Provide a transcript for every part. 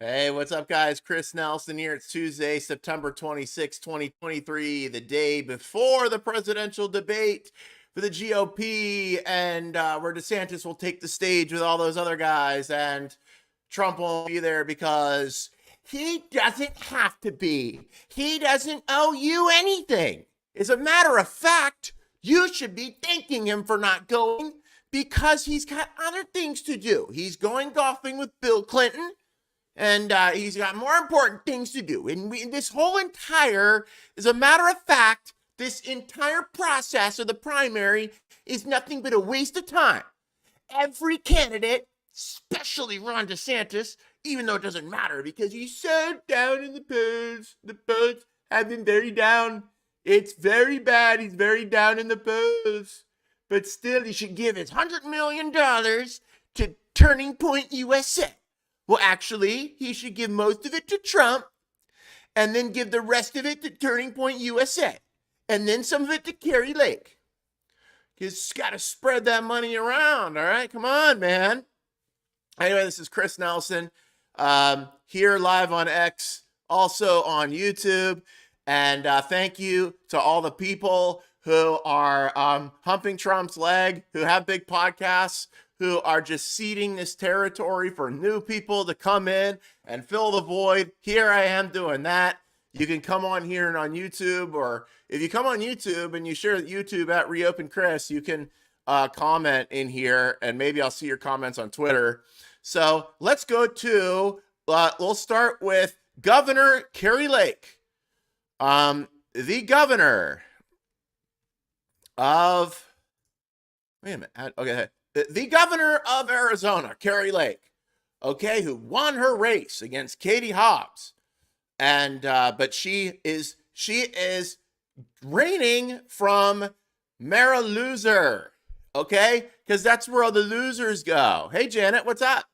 Hey, what's up, guys? Chris Nelson here. It's Tuesday, September 26, 2023, the day before the presidential debate for the GOP, and where DeSantis will take the stage with all those other guys, and Trump won't be there because he doesn't have to be. He doesn't owe you anything. As a matter of fact, you should be thanking him for not going because he's got other things to do. He's going golfing with Bill Clinton. And he's got more important things to do. And this whole entire, as a matter of fact, this entire process of the primary is nothing but a waste of time. Every candidate, especially Ron DeSantis, even though it doesn't matter because he's so down in the polls have been very down. It's very bad. He's very down in the polls. But still, he should give his $100 million to Turning Point USA. Well, actually, he should give most of it to Trump and then give the rest of it to Turning Point USA and then some of it to Kari Lake. He's got to spread that money around, all right? Come on, man. Anyway, this is Chris Nelson here live on X, also on YouTube. And thank you to all the people who are humping Trump's leg, who have big podcasts, who are just seeding this territory for new people to come in and fill the void. Here I am doing that. You can come on here and on YouTube, or if you come on YouTube and you share YouTube at Reopen Chris, you can comment in here, and maybe I'll see your comments on Twitter. So let's go to, we'll start with Governor Kari Lake. The governor of, wait a minute, okay, the governor of Arizona, Kari Lake, okay, who won her race against Katie Hobbs, and but she is reigning from Mar-a-Lago, okay, because that's where all the losers go. Hey, Janet, what's up?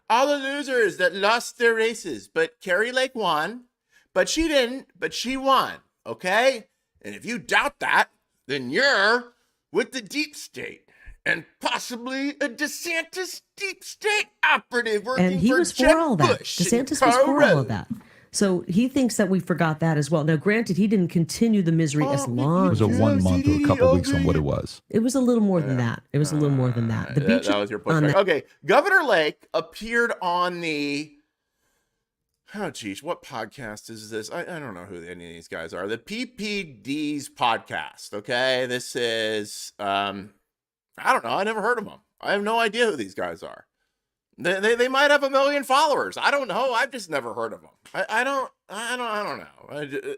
All the losers that lost their races, but Kari Lake won, but she didn't, but she won, okay? And if you doubt that, then you're with the deep state and possibly a DeSantis deep state operative working and he for was Jeb for all that. Bush DeSantis was for all of that. So he thinks that we forgot that as well. Now, granted, he didn't continue the misery as long. It was a 1 month or a couple weeks on what it was. It was a little more than that. It was a little more than that. The beach. That was your pushback. Okay, Governor Lake appeared on the, oh geez, what podcast is this? I don't know who any of these guys are. The PPD's podcast. Okay, this is I don't know. I never heard of them. I have no idea who these guys are. They might have 1 million followers. I don't know. I've just never heard of them. I don't know.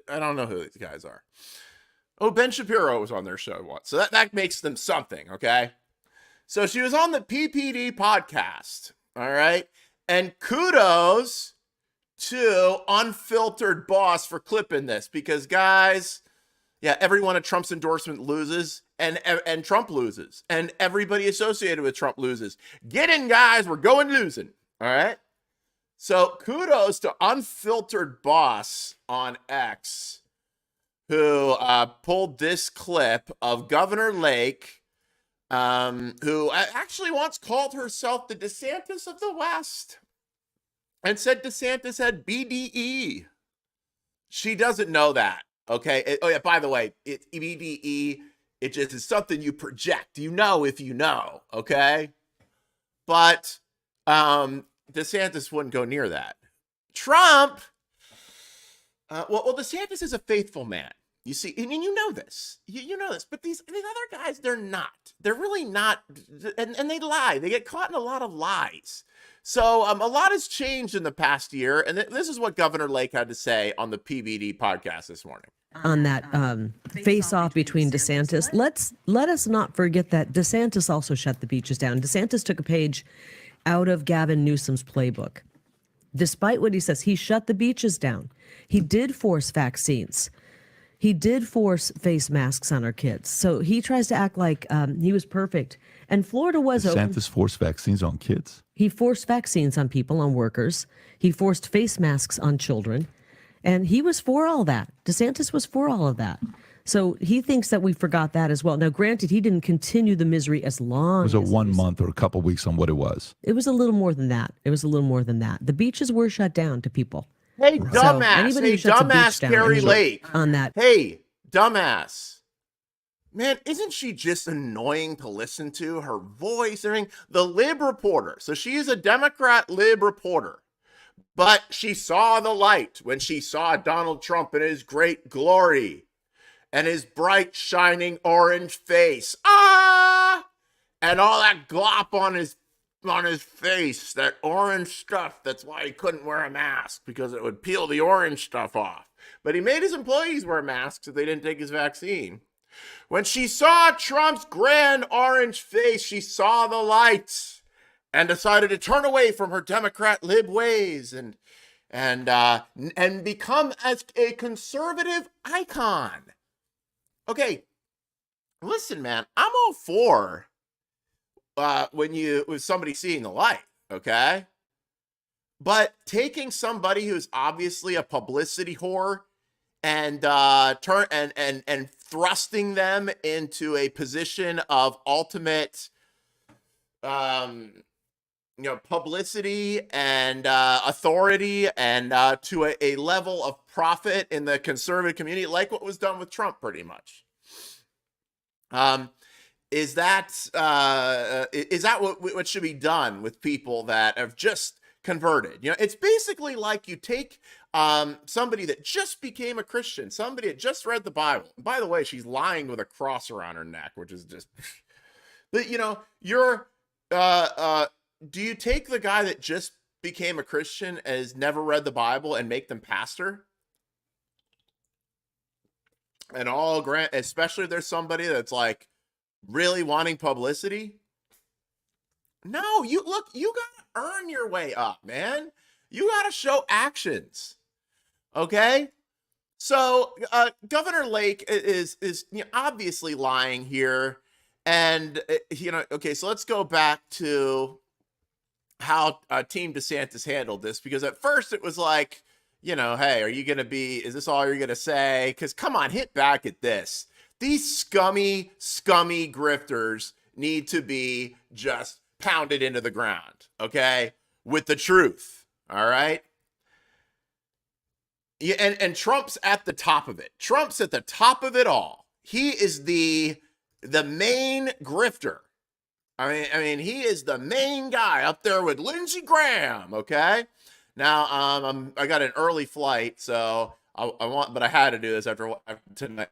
I don't know who these guys are. Oh, Ben Shapiro was on their show once, so that makes them something. Okay, so she was on the PPD podcast. All right, and kudos to Unfiltered Boss for clipping this, because guys, yeah, everyone at Trump's endorsement loses, and Trump loses, and everybody associated with Trump loses. Get in, guys, we're going losing. All right. So kudos to Unfiltered Boss on X, who pulled this clip of Governor Lake, who actually once called herself the DeSantis of the West, and said DeSantis had BDE. She doesn't know that, okay? Oh, yeah, by the way, it's BDE. It just is something you project. You know if you know, okay? But DeSantis wouldn't go near that. Trump, well, DeSantis is a faithful man. You see, and you know this. You know this. But these other guys, they're not. They're really not. And they lie. They get caught in a lot of lies. So a lot has changed in the past year. And this is what Governor Lake had to say on the PBD podcast this morning. On that face-off between DeSantis, let us not forget that DeSantis also shut the beaches down. DeSantis took a page out of Gavin Newsom's playbook. Despite what he says, he shut the beaches down. He did force vaccines. He did force face masks on our kids. So he tries to act like he was perfect. And Florida was open. DeSantis forced vaccines on kids? He forced vaccines on people, on workers. He forced face masks on children. And he was for all that. DeSantis was for all of that. So he thinks that we forgot that as well. Now, granted, he didn't continue the misery as long Was it as 1 month or a couple weeks on what it was? it was a little more than that. It was a little more than that. The beaches were shut down to people. Hey, So dumbass. anybody Hey, who shuts a beach dumbass down Kari Lake. on that, Hey, dumbass. Man, isn't she just annoying to listen to? Her voice, everything. The lib reporter. So she is a Democrat lib reporter. But she saw the light when she saw Donald Trump in his great glory and his bright, shining orange face. Ah! And all that glop on his face, that orange stuff. That's why he couldn't wear a mask, because it would peel the orange stuff off. But he made his employees wear masks if they didn't take his vaccine. When she saw Trump's grand orange face, she saw the light and decided to turn away from her Democrat lib ways and become as a conservative icon. Okay, listen, man, I'm all for with somebody seeing the light, okay? But taking somebody who's obviously a publicity whore and thrusting them into a position of ultimate publicity and authority and to a level of profit in the conservative community, like what was done with Trump, pretty much. Is that what should be done with people that have just converted? It's basically like you take somebody that just became a Christian, somebody that just read the Bible. And by the way, she's lying with a cross around her neck, which is just. But you're. Do you take the guy that just became a Christian as never read the Bible and make them pastor? And especially if there's somebody that's like really wanting publicity. No, you gotta earn your way up, man. You gotta show actions. Okay? So Governor Lake is obviously lying here. And okay, so let's go back to how Team DeSantis handled this, because at first it was like, hey, is this all you're gonna say? Because come on, hit back at this. These scummy grifters need to be just pounded into the ground, okay, with the truth. All right. Yeah, and Trump's at the top of it. Trump's at the top of it all. He is the main grifter. I mean, he is the main guy up there with Lindsey Graham. Okay. Now, I got an early flight, so but I had to do this after tonight.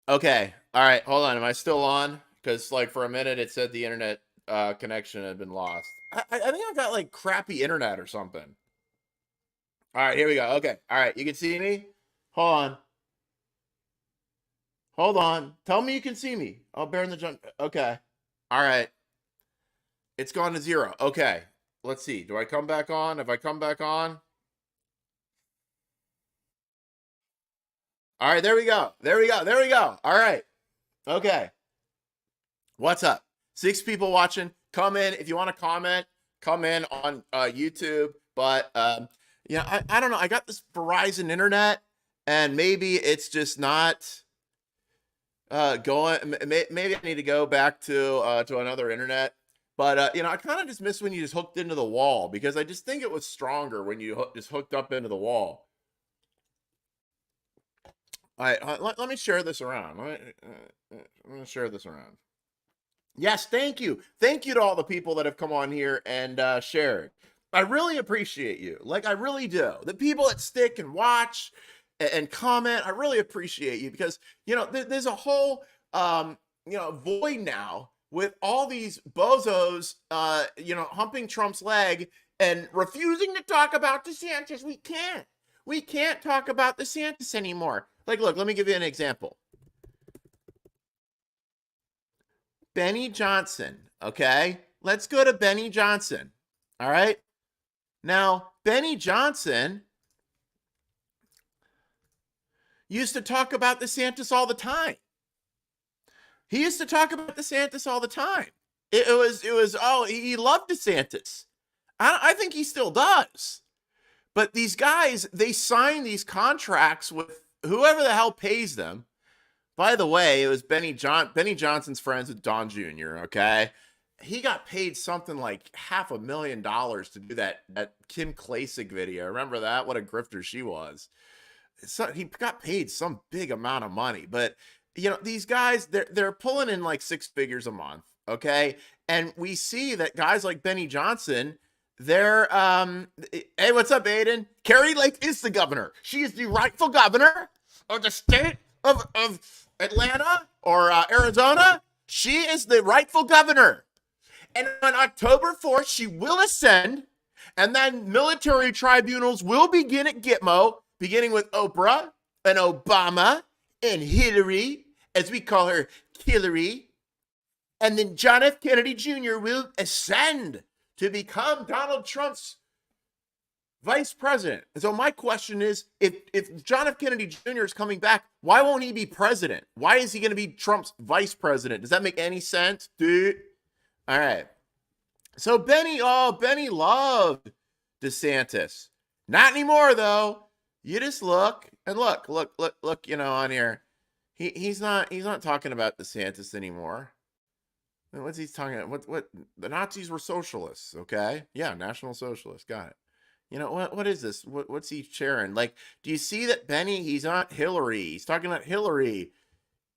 Okay. All right. Hold on. Am I still on? because like for a minute it said the internet connection had been lost. I think I got like crappy internet or something. All right, here we go. Okay, all right, you can see me. Hold on. Tell me you can see me. Oh, bear in the jump. Okay. All right. It's gone to 0. Okay. Let's see. Do I come back on? If I come back on. All right. There we go. There we go. There we go. All right. Okay. What's up? 6 people watching. Come in. If you want to comment, come in on YouTube. But, yeah, I don't know. I got this Verizon internet, and maybe it's just not going. Maybe I need to go back to another internet. But, you know, I kind of just miss when you just hooked into the wall, because I just think it was stronger when you just hooked up into the wall. All right, let me share this around. I'm going to share this around. Yes, thank you. Thank you to all the people that have come on here and shared. I really appreciate you. Like, I really do. The people that stick and watch and comment, I really appreciate you, because, you know, there's a whole, you know, void now with all these bozos, you know, humping Trump's leg and refusing to talk about DeSantis. We can't talk about DeSantis anymore. Like, look, let me give you an example. Benny Johnson, okay? Let's go to Benny Johnson, all right? Now, Benny Johnson used to talk about DeSantis all the time. He used to talk about DeSantis all the time. It was, oh, he loved DeSantis. I think he still does. But these guys, they sign these contracts with whoever the hell pays them. By the way, it was Benny Johnson's friends with Don Jr., okay? He got paid something like $500,000 to do that Kim Klacik video. Remember that? What a grifter she was. So he got paid some big amount of money. But, you know, these guys, they're pulling in like 6 figures a month, okay? And we see that guys like Benny Johnson, they're, hey, what's up, Aiden? Kari Lake is the governor. She is the rightful governor of the state of Atlanta or Arizona. She is the rightful governor. And on October 4th, she will ascend, and then military tribunals will begin at Gitmo, beginning with Oprah and Obama and Hillary, as we call her, Hillary. And then John F. Kennedy Jr. will ascend to become Donald Trump's vice president. And so my question is, if John F. Kennedy Jr. is coming back, why won't he be president? Why is he going to be Trump's vice president? Does that make any sense, dude? All right. So Benny loved DeSantis. Not anymore, though. You just look, you know, on here. He's not talking about DeSantis anymore. What's he talking about? What the Nazis were socialists, okay? Yeah, National Socialists, got it. You know, what is this? What's he sharing? Like, do you see that Benny, he's not Hillary. He's talking about Hillary.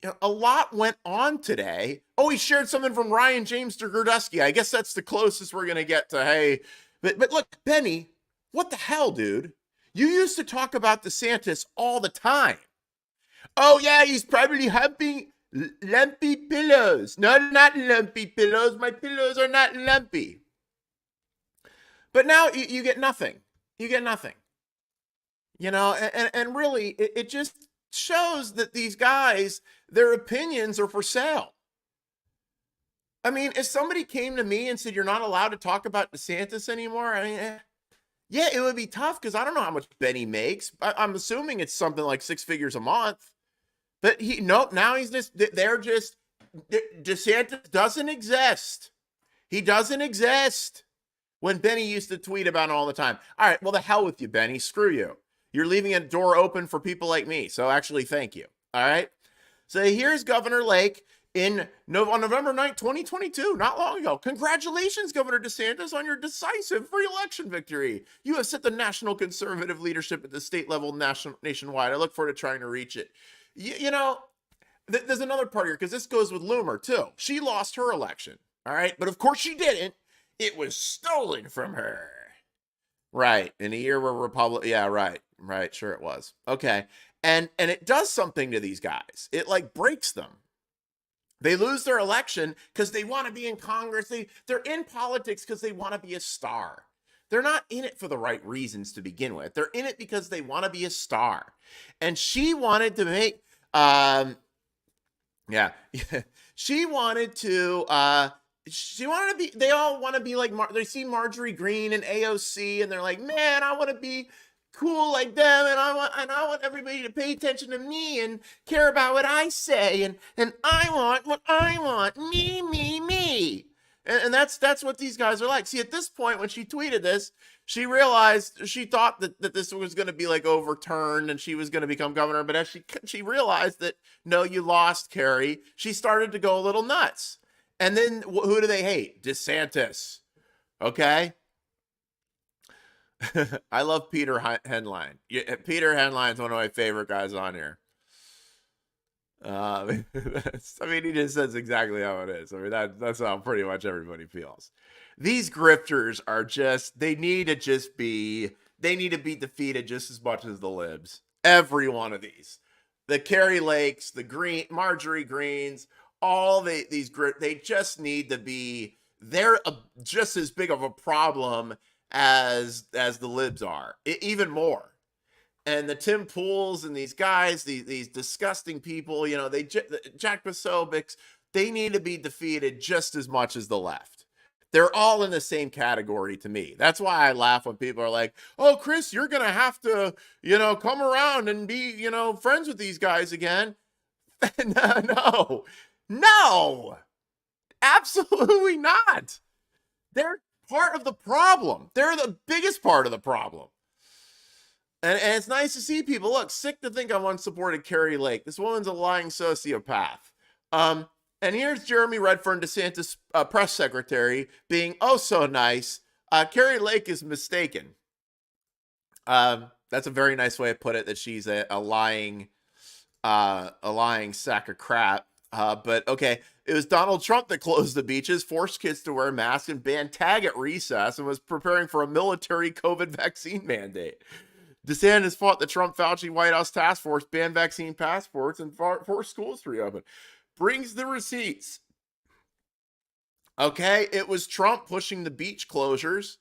You know, a lot went on today. Oh, he shared something from Ryan James Gurdusky. I guess that's the closest we're going to get to, hey. But look, Benny, what the hell, dude? You used to talk about DeSantis all the time. Oh, yeah, he's probably humping lumpy pillows. No, not lumpy pillows. My pillows are not lumpy. But now you get nothing. You get nothing. You know, and really, it just shows that these guys, their opinions are for sale. I mean, if somebody came to me and said, you're not allowed to talk about DeSantis anymore, I mean, yeah, it would be tough, because I don't know how much Benny makes. I'm assuming it's something like 6 figures a month. But now he's just, DeSantis doesn't exist. He doesn't exist. When Benny used to tweet about it all the time. All right, well, the hell with you, Benny. Screw you. You're leaving a door open for people like me. So actually, thank you. All right. So here's Governor Lake on November 9th, 2022, not long ago. Congratulations, Governor DeSantis, on your decisive re-election victory. You have set the national conservative leadership at the state level nationwide. I look forward to trying to reach it. You know, there's another part here, because this goes with Loomer, too. She lost her election. All right. But of course she didn't. It was stolen from her. Right. In a year where yeah, right. Sure it was. Okay. And it does something to these guys. It like breaks them. They lose their election because they want to be in Congress. They're in politics because they want to be a star. They're not in it for the right reasons to begin with. They're in it because they want to be a star. And she wanted to make, she wanted to be, they all want to be like, they see Marjorie Greene and AOC and they're like, man, I want to be cool like them, and I want everybody to pay attention to me and care about what I say, and I want what I want, me. And that's what these guys are like. See, at this point, when she tweeted this, she realized, she thought that this was going to be like overturned and she was going to become governor. But as she realized that, no, you lost, Kari, she started to go a little nuts. And then who do they hate? DeSantis. Okay. I love Peter Henline. Peter Henline is one of my favorite guys on here. I mean, he just says exactly how it is. I mean, that's how pretty much everybody feels. These grifters are just, they need to be defeated just as much as the libs. Every one of these. The Kari Lakes, the Marjorie Greenes, all these they just need to be, they're just as big of a problem as the libs are, even more. And the Tim Pools and these guys, these disgusting people, you know, Jack Posobics, they need to be defeated just as much as the left. They're all in the same category to me. That's why I laugh when people are like, oh, Chris, you're going to have to, you know, come around and be, you know, friends with these guys again. No, absolutely not. They're part of the problem. They're the biggest part of the problem. And it's nice to see people. Look, sick to think I once supported Kari Lake. This woman's a lying sociopath. And here's Jeremy Redfern, DeSantis press secretary, being oh so nice. Kari Lake is mistaken. That's a very nice way to put it, that she's a lying sack of crap. But okay, it was Donald Trump that closed the beaches, forced kids to wear masks, and banned tag at recess, and was preparing for a military COVID vaccine mandate. DeSantis fought the Trump-Fauci White House task force, banned vaccine passports, and forced schools to reopen. Brings the receipts. Okay, it was Trump pushing the beach closures,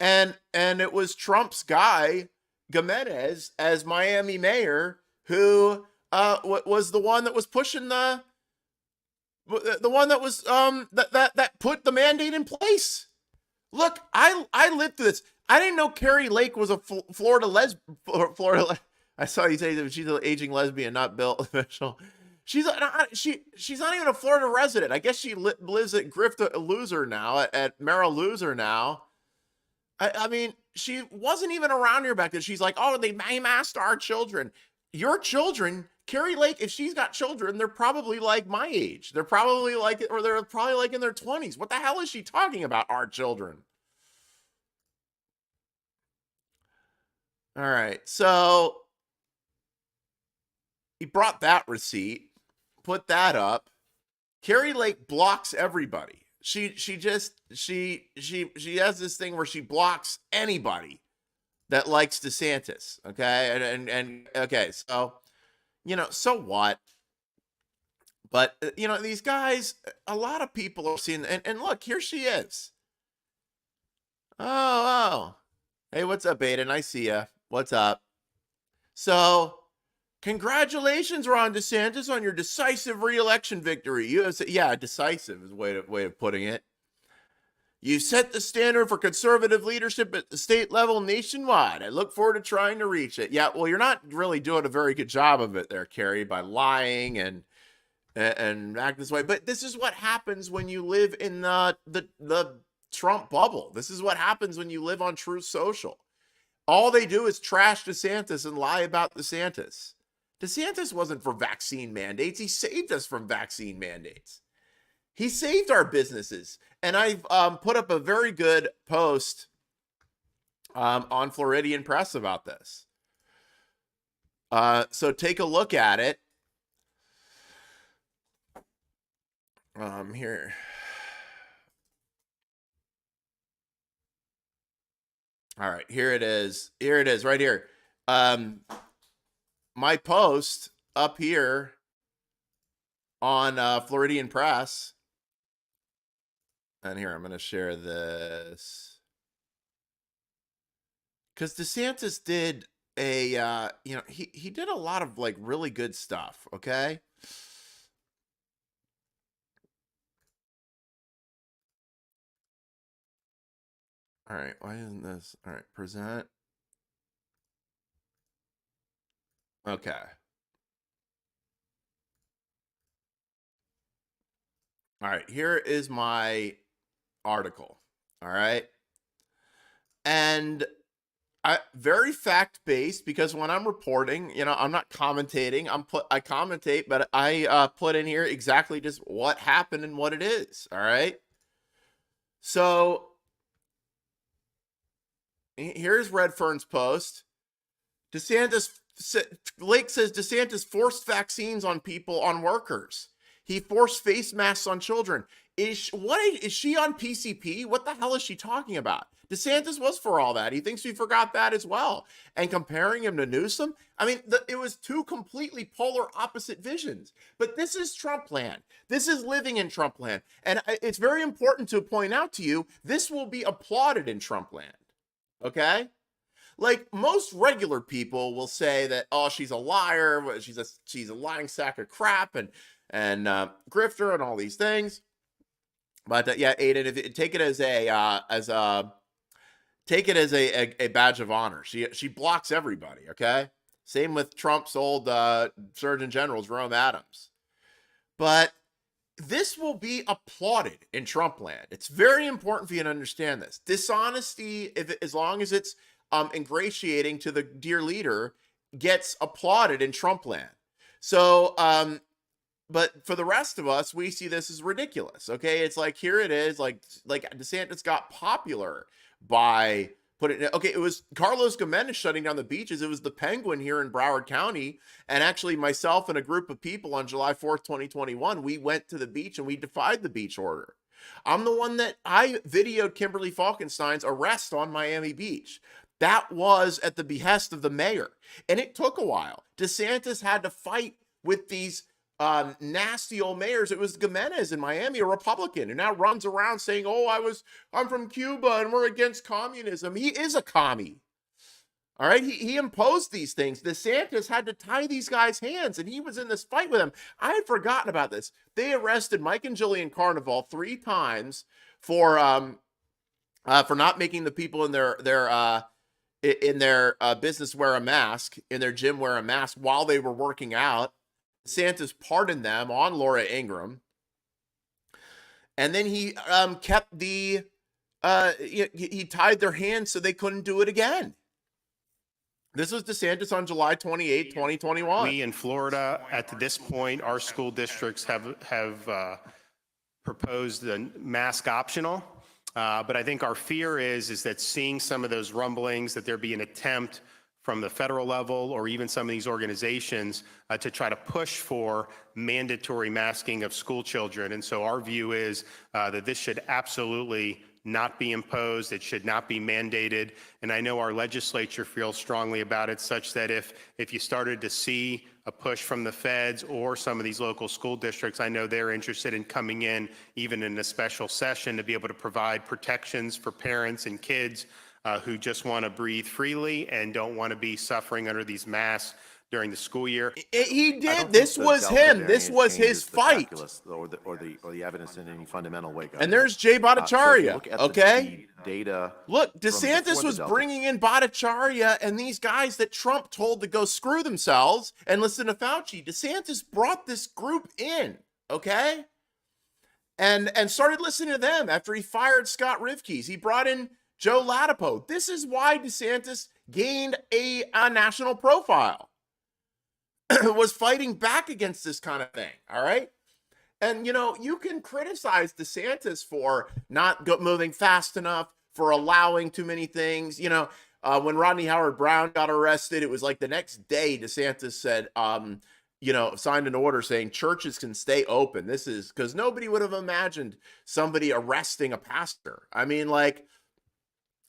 and it was Trump's guy, Gimenez, as Miami mayor, who was the one that was pushing the one that was that put the mandate in place. Look, I lived through this. I didn't know Kari Lake was a Florida. I saw you say that she's an aging lesbian, not Bill official. She's not even a Florida resident. I guess she lives at Loser now, at Mar-a-Lago now. I mean, she wasn't even around here back then. She's like, oh, they masked our children. Your children, Kari Lake, if she's got children, they're probably like my age. They're probably like in their 20s. What the hell is she talking about, our children? All right, so he brought that receipt, put that up. Kari Lake blocks everybody. She has this thing where she blocks anybody that likes DeSantis. Okay, and okay, so you know, so what? But you know, these guys, a lot of people are seeing, and look, here she is. Oh, hey, what's up, Aiden? I see ya. What's up? So, congratulations, Ron DeSantis, on your decisive re-election victory. Yeah, decisive is a way of putting it. You set the standard for conservative leadership at the state level nationwide. I look forward to trying to reach it. Yeah, well, you're not really doing a very good job of it there, Kari, by lying and act this way. But this is what happens when you live in the Trump bubble. This is what happens when you live on Truth Social. All they do is trash DeSantis and lie about DeSantis. DeSantis wasn't for vaccine mandates. He saved us from vaccine mandates. He saved our businesses. And I've put up a very good post on Floridian Press about this. So take a look at it. Here. All right, here it is. Here it is right here. My post up here on Floridian Press. And here, I'm going to share this. Because DeSantis did a, he did a lot of like really good stuff, okay? All right, why isn't this? All right, present. Okay. All right, here is my article. All right. And I very fact-based, because when I'm reporting, I'm not commentating. I commentate, but I put in here exactly just what happened and what it is. All right. So here's Redfern's post. Lake says DeSantis forced vaccines on workers. He forced face masks on children. Is she on PCP? What the hell is she talking about? DeSantis was for all that. He thinks we forgot that as well. And comparing him to Newsom, I mean, it was two completely polar opposite visions. But this is Trump land. This is living in Trump land. And it's very important to point out to you, this will be applauded in Trump land. Okay? Like, most regular people will say that, oh, she's a liar, she's a lying sack of crap, and grifter and all these things. But yeah, Aiden, take it as a badge of honor. She blocks everybody. Okay, same with Trump's old Surgeon General, Jerome Adams. But this will be applauded in Trump land. It's very important for you to understand this. Dishonesty, as long as it's ingratiating to the dear leader, gets applauded in Trump land. So, but for the rest of us, we see this as ridiculous. Okay, it's like, here it is, like DeSantis got popular by putting. Okay, it was Carlos Gimenez shutting down the beaches. It was the Penguin here in Broward County, and actually myself and a group of people on July 4th, 2021, we went to the beach and we defied the beach order. I'm the one that I videoed Kimberly Falkenstein's arrest on Miami Beach. That was at the behest of the mayor, and it took a while. DeSantis had to fight with these nasty old mayors. It was Gimenez in Miami, a Republican, who now runs around saying, oh, I'm from Cuba and we're against communism. He is a commie. All right. He imposed these things. DeSantis had to tie these guys' hands, and he was in this fight with them. I had forgotten about this. They arrested Mike and Jillian Carnival 3 times for not making the people in their business wear a mask, in their gym wear a mask while they were working out. DeSantis pardoned them on Laura Ingraham. And then he kept he tied their hands so they couldn't do it again. This was DeSantis on July 28, 2021. We in Florida, at this point, our school districts have proposed the mask optional. But I think our fear is that seeing some of those rumblings, that there be an attempt from the federal level or even some of these organizations to try to push for mandatory masking of school children. And so our view is that this should absolutely not be imposed. It should not be mandated. And I know our legislature feels strongly about it, such that if you started to see a push from the feds or some of these local school districts, I know they're interested in coming in, even in a special session, to be able to provide protections for parents and kids who just want to breathe freely and don't want to be suffering under these masks during the school year. He did. This was him. This was his fight. Or the evidence in any fundamental way. And there's Jay Bhattacharya. Okay. Data. Look, DeSantis was bringing in Bhattacharya and these guys that Trump told to go screw themselves and listen to Fauci. DeSantis brought this group in. Okay. And started listening to them after he fired Scott Rivkees. He brought in Joe Latipo. This is why DeSantis gained a national profile. Was fighting back against this kind of thing. All right. And, you can criticize DeSantis for not moving fast enough, for allowing too many things. When Rodney Howard Brown got arrested, it was like the next day DeSantis said, signed an order saying churches can stay open. This is because nobody would have imagined somebody arresting a pastor. I mean, like,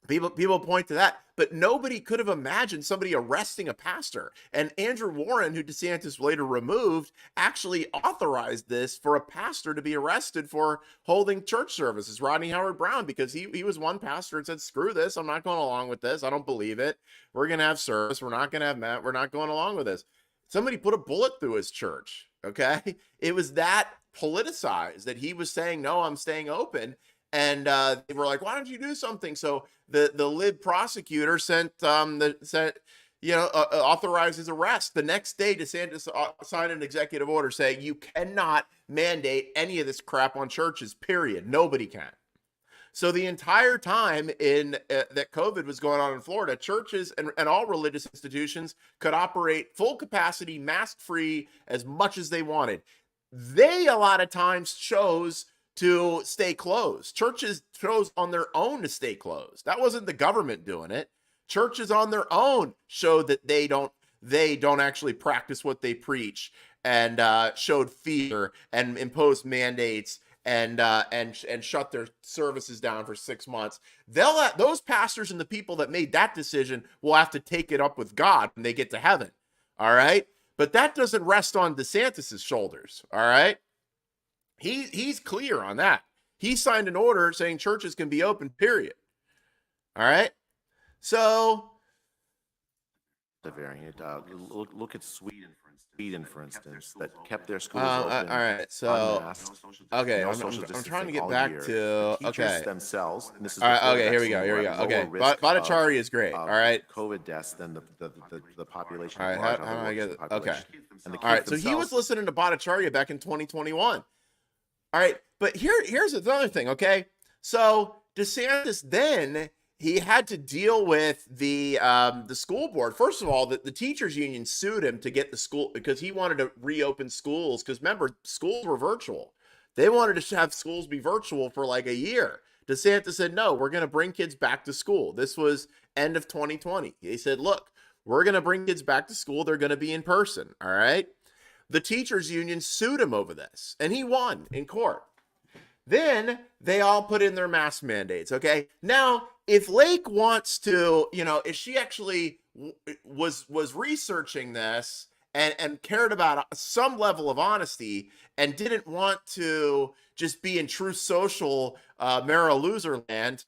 People point to that, but nobody could have imagined somebody arresting a pastor. And Andrew Warren, who DeSantis later removed, actually authorized this for a pastor to be arrested for holding church services, Rodney Howard-Browne, because he was one pastor and said, screw this, I'm not going along with this. I don't believe it. We're going to have service. We're not going to have Matt. We're not going along with this. Somebody put a bullet through his church, okay? It was that politicized that he was saying, no, I'm staying open. And they were like, why don't you do something? So the lib prosecutor authorized his arrest. The next day, DeSantis signed an executive order saying you cannot mandate any of this crap on churches, period. Nobody can. So the entire time that COVID was going on in Florida, churches and all religious institutions could operate full capacity, mask-free, as much as they wanted. They, a lot of times, chose to stay closed. Churches chose on their own to stay closed. That wasn't the government doing it. Churches on their own showed that they don't actually practice what they preach, and showed fear and imposed mandates and shut their services down for 6 months. Those pastors and the people that made that decision will have to take it up with God when they get to heaven. All right. But that doesn't rest on DeSantis's shoulders. All right. He's clear on that. He signed an order saying churches can be open, period. All right. So The variant. Look at Sweden, for instance, that kept their schools open. All right. So, unmasked, okay, no I'm social trying to distancing get all back year. to, The teachers okay. themselves. And this is All right. before Okay. the Here we go. vaccine, Here we were go. at lower Okay. risk Bhattacharya is great. of All right. COVID deaths than the population. All right. at large, How do I get it? Okay. population. And the All right. kids So he was themselves- listening to Bhattacharya back in 2021. All right. But here's another thing. Okay. So DeSantis then, he had to deal with the school board. First of all, the teachers union sued him to get the school, because he wanted to reopen schools. Because remember, schools were virtual. They wanted to have schools be virtual for like a year. DeSantis said, no, we're going to bring kids back to school. This was end of 2020. He said, look, we're going to bring kids back to school. They're going to be in person. All right. The teachers union sued him over this, and he won in court. Then they all put in their mask mandates. Okay. Now, if Lake wants to, if she actually was researching this and cared about some level of honesty and didn't want to just be in true social Mara loser land,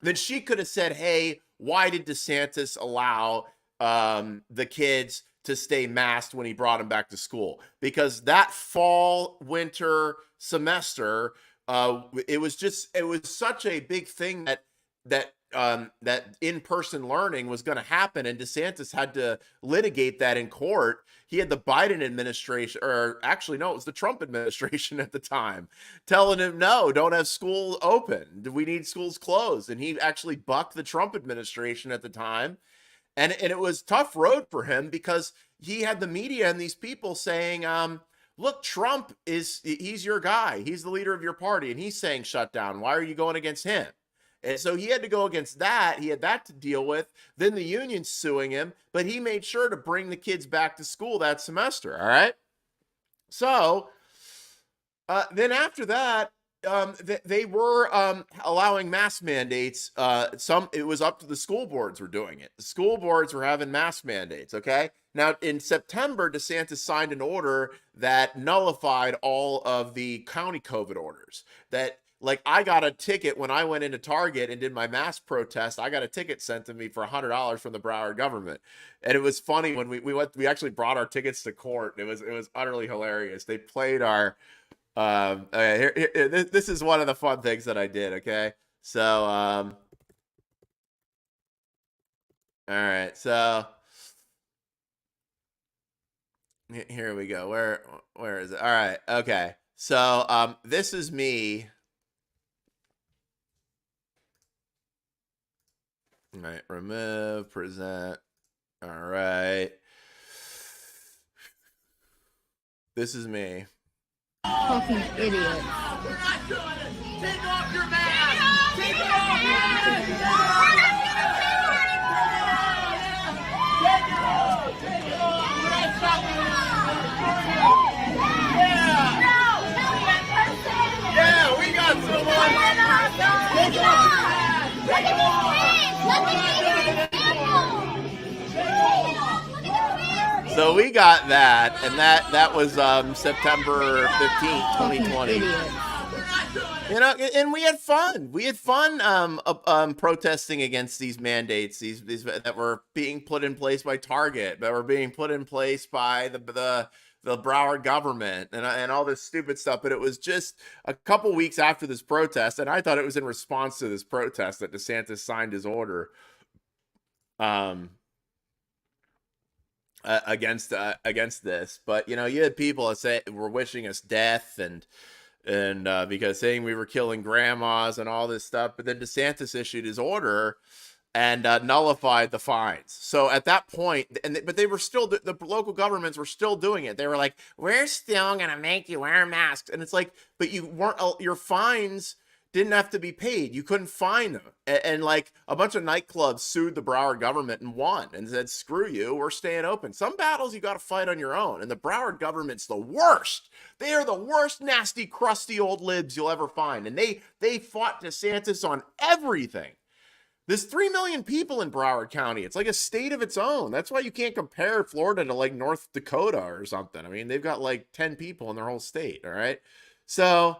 then she could have said, hey, why did DeSantis allow the kids to stay masked when he brought them back to school? Because that fall, winter semester, it was such a big thing that in-person learning was going to happen, and DeSantis had to litigate that in court. He had the Biden administration, or actually, no, it was the Trump administration at the time, telling him, no, don't have school open. We need schools closed. And he actually bucked the Trump administration at the time. And it was tough road for him, because he had the media and these people saying, look, Trump he's your guy. He's the leader of your party, and he's saying shut down. Why are you going against him? And so he had to go against that. He had that to deal with. Then the union's suing him, but he made sure to bring the kids back to school that semester. All right. So then after that, they were allowing mask mandates. It was up to the school boards were doing it. The school boards were having mask mandates. Okay. Now in September, DeSantis signed an order that nullified all of the county COVID orders. That, like, I got a ticket when I went into Target and did my mask protest. I got a ticket sent to me for $100 from the Broward government. And it was funny when we actually brought our tickets to court. It was utterly hilarious. They played our, this is one of the fun things that I did. Okay. So, all right. So here we go. Where is it? All right. Okay. So, this is me. All right, remove, present. All right. This is me. Fucking idiot. We're not doing it! Take off your mask! Take it off! Take it off! Take it off! We're not stopping it! Yeah! Yeah, we got someone! Take it off! Take it off! So we got that, and that was September 15th, 2020. You know, and we had fun. We had fun protesting against these mandates, these that were being put in place by Target, that were being put in place by the Broward government, and all this stupid stuff. But it was just a couple weeks after this protest, and I thought it was in response to this protest that DeSantis signed his order against this. But you know, you had people that say were wishing us death and because saying we were killing grandmas and all this stuff. But then DeSantis issued his order and nullified the fines. So at that point, but they were still, the local governments were still doing it. They were like, we're still gonna make you wear masks. And it's like, but you weren't, your fines didn't have to be paid. You couldn't fine them. And like a bunch of nightclubs sued the Broward government and won and said, screw you, we're staying open. Some battles you got to fight on your own. And the Broward government's the worst. They are the worst, nasty, crusty old libs you'll ever find. And they fought DeSantis on everything. There's 3 million people in Broward County. It's like a state of its own. That's why you can't compare Florida to like North Dakota or something. I mean, they've got like 10 people in their whole state. All right. So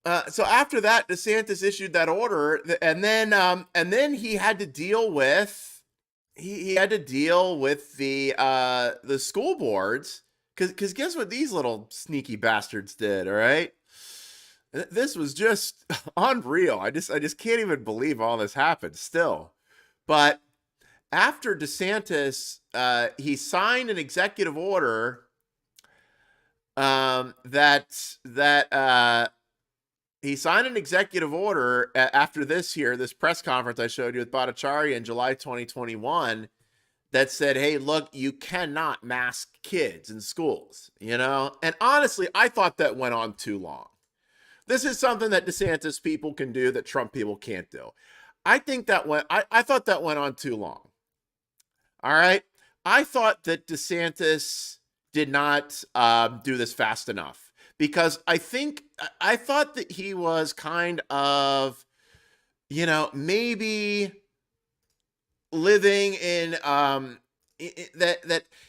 after that, DeSantis issued that order, and then he had to deal with the school boards, because guess what these little sneaky bastards did, all right? This was just unreal. I just can't even believe all this happened still. But after DeSantis, he signed an executive order he signed an executive order after this press conference I showed you with Bhattacharya in July 2021 that said, hey, look, you cannot mask kids in schools, you know? And honestly, I thought that went on too long. This is something that DeSantis people can do that Trump people can't do. I think that I thought that went on too long. All right. I thought that DeSantis did not do this fast enough. Because I thought that he was kind of, you know, maybe living in that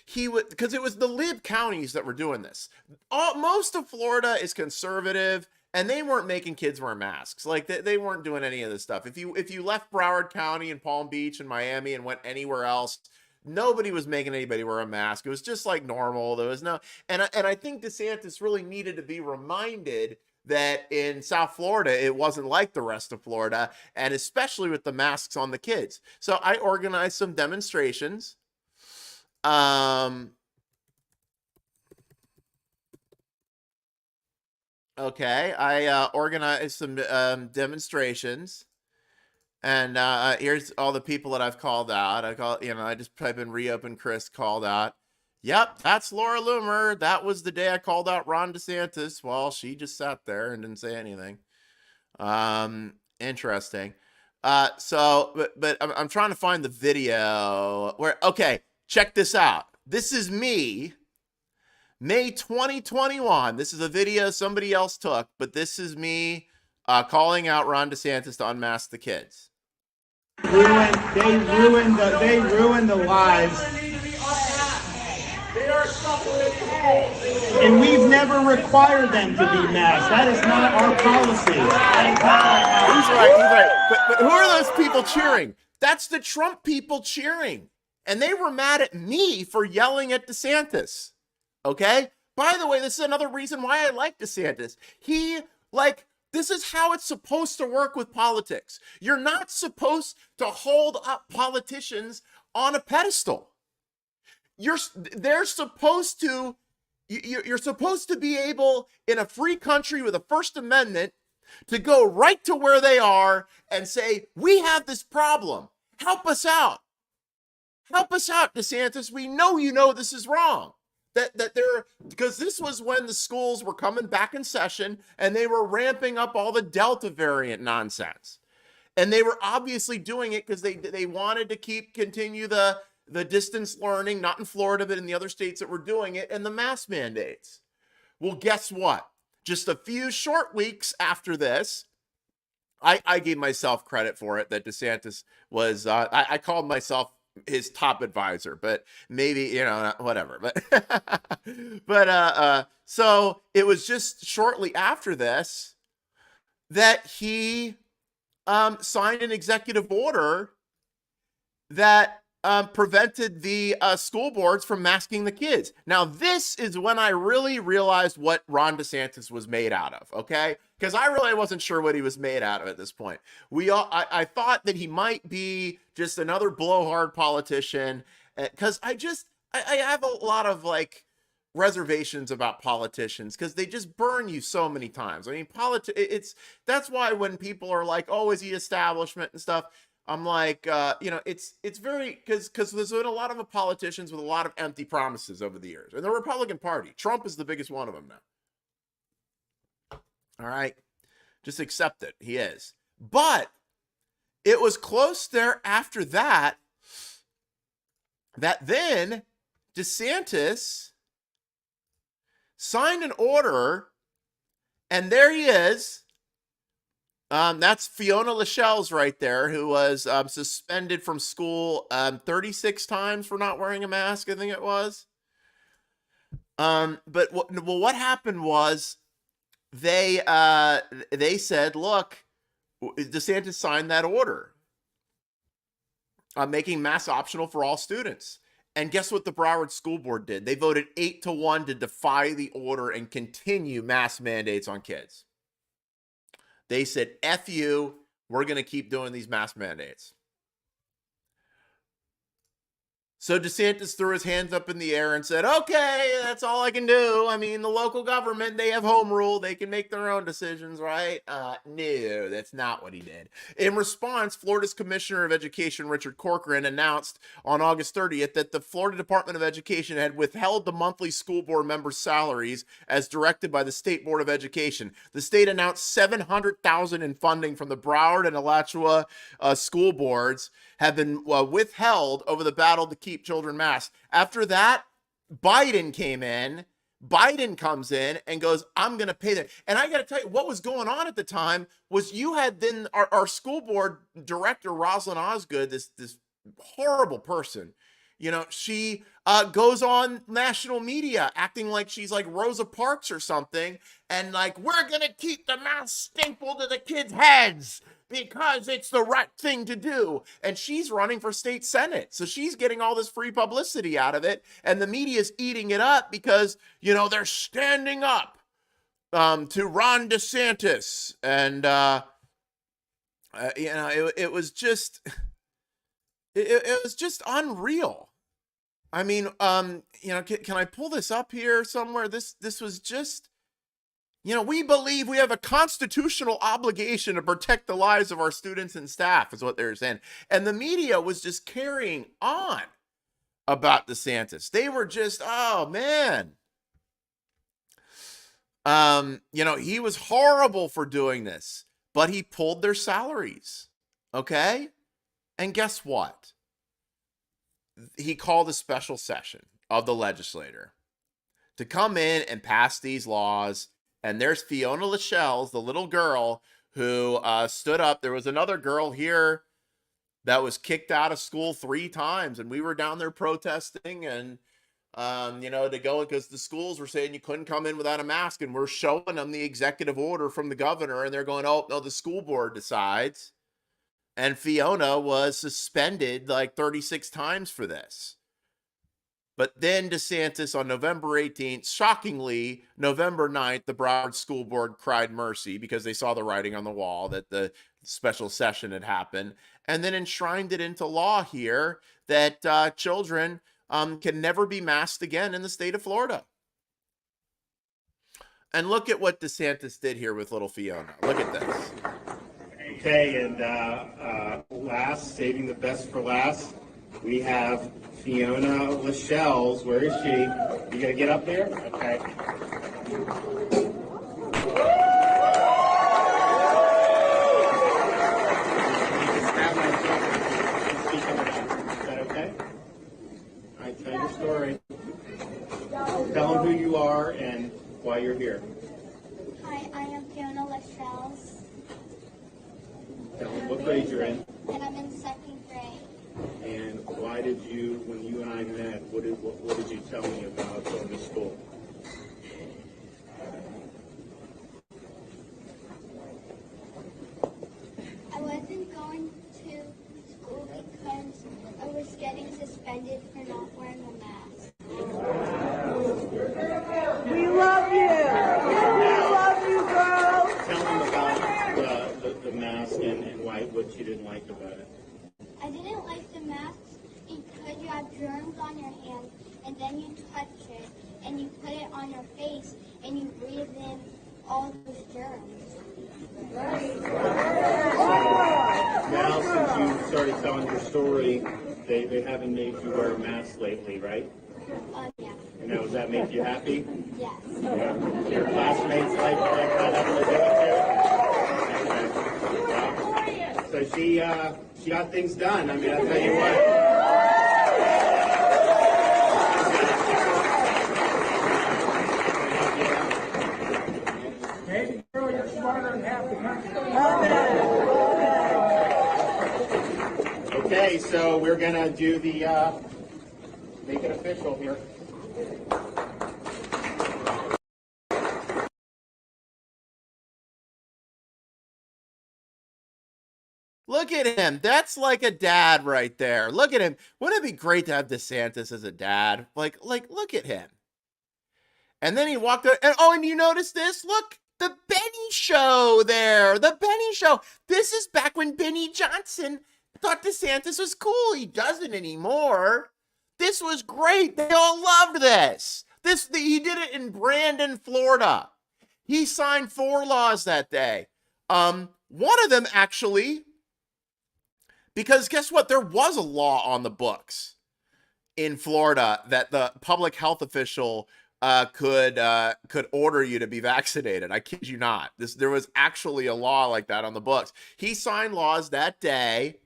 he would, because it was the lib counties that were doing this. Most of Florida is conservative, and they weren't making kids wear masks. Like they weren't doing any of this stuff. If you left Broward County and Palm Beach and Miami and went anywhere else, nobody was making anybody wear a mask. It was just like normal. There was no, and I think DeSantis really needed to be reminded that in South Florida, it wasn't like the rest of Florida, and especially with the masks on the kids. So I organized some demonstrations. Okay, I organized some demonstrations. And here's all the people that I've called out. I just type in reopen Chris called out. Yep, that's Laura Loomer. That was the day I called out Ron DeSantis. Well, she just sat there and didn't say anything. Interesting. But I'm trying to find the video where, okay, check this out. This is me, May 2021. This is a video somebody else took, but this is me calling out Ron DeSantis to unmask the kids. They ruined the lives. And we've never required them to be masked. That is not our policy. He's right. But who are those people cheering? That's the Trump people cheering. And they were mad at me for yelling at DeSantis. Okay? By the way, this is another reason why I like DeSantis. This is how it's supposed to work with politics. You're not supposed to hold up politicians on a pedestal. You're supposed to be able, in a free country with a First Amendment, to go right to where they are and say, we have this problem. Help us out. Help us out, DeSantis. We know you know this is wrong. Because this was when the schools were coming back in session and they were ramping up all the Delta variant nonsense. And they were obviously doing it because they wanted to continue the distance learning, not in Florida, but in the other states that were doing it, and the mask mandates. Well, guess what? Just a few short weeks after this, I gave myself credit for it that DeSantis was, I called myself his top advisor, but maybe, whatever. But, so it was just shortly after this that he signed an executive order that prevented the school boards from masking the kids. Now, this is when I really realized what Ron DeSantis was made out of, okay? Because I really wasn't sure what he was made out of at this point. I thought that he might be just another blowhard politician, because I have a lot of reservations about politicians because they just burn you so many times. I mean, that's why when people are like, "Oh, is he establishment?" and stuff, I'm like, it's very, because there's been a lot of politicians with a lot of empty promises over the years. And the Republican Party, Trump is the biggest one of them now. All right. Just accept it. He is. But it was close there after that then DeSantis signed an order, and there he is. That's Fiona Lascelles right there, who was suspended from school 36 times for not wearing a mask, I think it was. But what happened was they said, look, DeSantis signed that order making masks optional for all students. And guess what the Broward School Board did? They voted 8-1 to defy the order and continue mask mandates on kids. They said, F you, we're going to keep doing these mask mandates. So DeSantis threw his hands up in the air and said, okay, that's all I can do. I mean, the local government, they have home rule. They can make their own decisions, right? No, that's not what he did. In response, Florida's Commissioner of Education, Richard Corcoran, announced on August 30th that the Florida Department of Education had withheld the monthly school board members' salaries as directed by the State Board of Education. The state announced $700,000 in funding from the Broward and Alachua school boards have been withheld over the battle to keep children masked. After that, Biden comes in and goes, I'm going to pay them. And I got to tell you, what was going on at the time was you had then our school board director, Rosalind Osgood, this horrible person. She goes on national media acting like she's like Rosa Parks or something. And we're going to keep the mask stapled to the kids' heads because it's the right thing to do. And she's running for state senate. So she's getting all this free publicity out of it. And the media's eating it up because, they're standing up to Ron DeSantis. And, it was just, it was just unreal. I mean, can I pull this up here somewhere? This was just, we believe we have a constitutional obligation to protect the lives of our students and staff, is what they're saying. And the media was just carrying on about DeSantis. They were just, oh man. He was horrible for doing this, but he pulled their salaries. Okay? And guess what? He called a special session of the legislature to come in and pass these laws. And there's Fiona Lascelles, the little girl who stood up. There was another girl here that was kicked out of school 3 times. And we were down there protesting and, to go because the schools were saying you couldn't come in without a mask. And we're showing them the executive order from the governor. And they're going, oh, no, the school board decides. And Fiona was suspended 36 times for this. But then DeSantis on November 18th, shockingly, November 9th, the Broward School Board cried mercy because they saw the writing on the wall that the special session had happened, and then enshrined it into law here that children can never be masked again in the state of Florida. And look at what DeSantis did here with little Fiona. Look at this. Okay, and saving the best for last, we have Fiona Lascelles. Where is she? You gonna get up there? Okay. Is that okay? All right, tell your story. Tell them who you are and why you're here. Hi, I am Fiona Lascelles. grade you're in? And I'm in second grade. And why did you, when you and I met, what did you tell me about going to school? I wasn't going to school because I was getting suspended for not wearing a mask. We love you. We love you, girl. Tell them about the mask and why, what you didn't like about it. I didn't like the masks because you have germs on your hands, and then you touch it, and you put it on your face, and you breathe in all those germs. Now, since you started telling your story, they haven't made you wear a mask lately, right? Yeah. And now, does that make you happy? Yes. Yeah. Your classmates like that having to do it too? Okay. Well, so she got things done. I mean, I'll tell you what. Baby girl, you're smarter than half the country. Okay, so we're gonna do the make it official here. Look at him. That's like a dad right there. Look at him. Wouldn't it be great to have DeSantis as a dad? Like, look at him. And then he walked out. And you notice this? Look, the Benny show there. The Benny show. This is back when Benny Johnson thought DeSantis was cool. He doesn't anymore. This was great. They all loved this. He did it in Brandon, Florida. He signed 4 laws that day. One of them actually, because guess what? There was a law on the books in Florida that the public health official could order you to be vaccinated. I kid you not. There was actually a law like that on the books. He signed laws that day.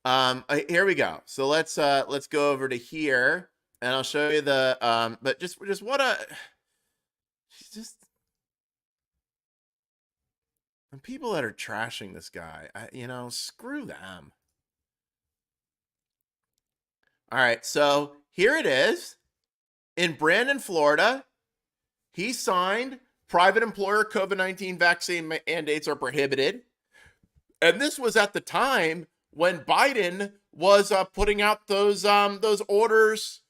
Here we go. So let's go over to here, and I'll show you the but just what a just and people that are trashing this guy, screw them. All right, so here it is. In Brandon, Florida, he signed private employer COVID-19 vaccine mandates are prohibited. And this was at the time when Biden was putting out those orders.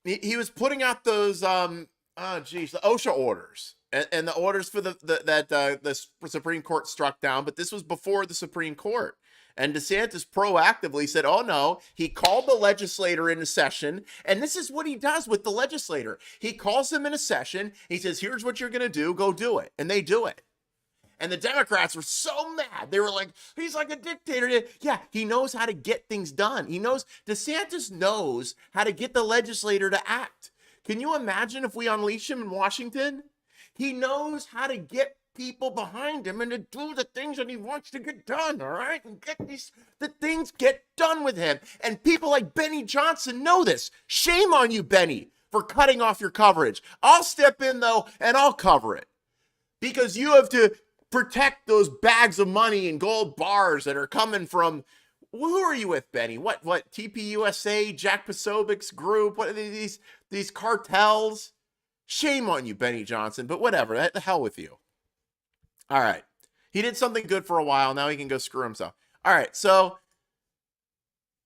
He was putting out those the OSHA orders and the orders for the Supreme Court struck down. But this was before the Supreme Court. And DeSantis proactively said, oh, no, he called the legislator into session. And this is what he does with the legislator. He calls them in a session. He says, here's what you're going to do. Go do it. And they do it. And the Democrats were so mad. They were like, he's like a dictator. Yeah, he knows how to get things done. DeSantis knows how to get the legislator to act. Can you imagine if we unleash him in Washington? He knows how to get people behind him and to do the things that he wants to get done, all right? And the things get done with him. And people like Benny Johnson know this. Shame on you, Benny, for cutting off your coverage. I'll step in, though, and I'll cover it. Because you have to protect those bags of money and gold bars that are coming from, who are you with, Benny? What TPUSA, Jack Posobiec's group? What are these cartels? Shame on you, Benny Johnson, but whatever, the hell with you. All right. He did something good for a while. Now he can go screw himself. All right. So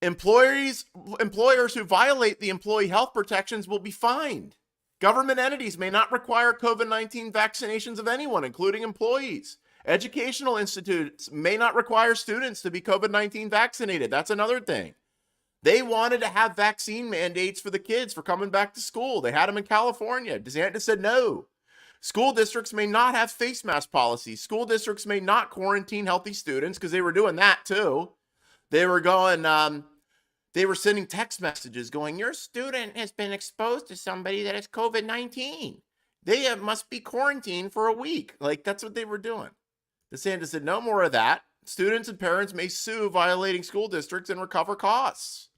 employers who violate the employee health protections will be fined. Government entities may not require COVID-19 vaccinations of anyone, including employees. Educational institutes may not require students to be COVID-19 vaccinated. That's another thing. They wanted to have vaccine mandates for the kids for coming back to school. They had them in California. DeSantis said no. School districts may not have face mask policies. School districts may not quarantine healthy students, because they were doing that too. They were going, they were sending text messages going, your student has been exposed to somebody that has COVID-19. They must be quarantined for a week. Like, that's what they were doing. DeSantis said no more of that. Students and parents may sue violating school districts and recover costs.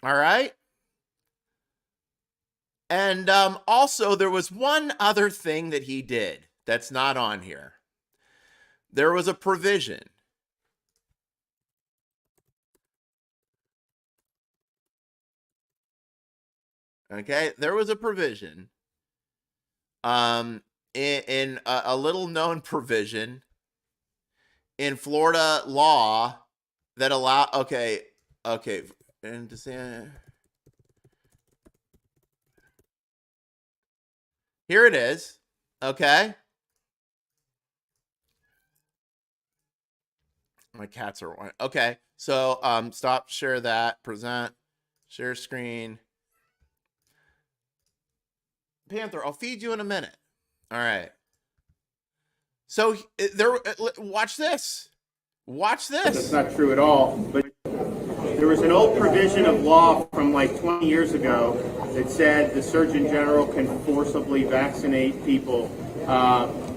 All right. And also, there was one other thing that he did that's not on here. there was a provision. Okay, there was a provision in a little known provision in Florida law that allow and here it is. Okay. My cats are okay. So stop, share that, present, share screen. Panther, I'll feed you in a minute. All right. So there, watch this. Watch this. That's not true at all. But there was an old provision of law from like 20 years ago that said the Surgeon General can forcibly vaccinate people.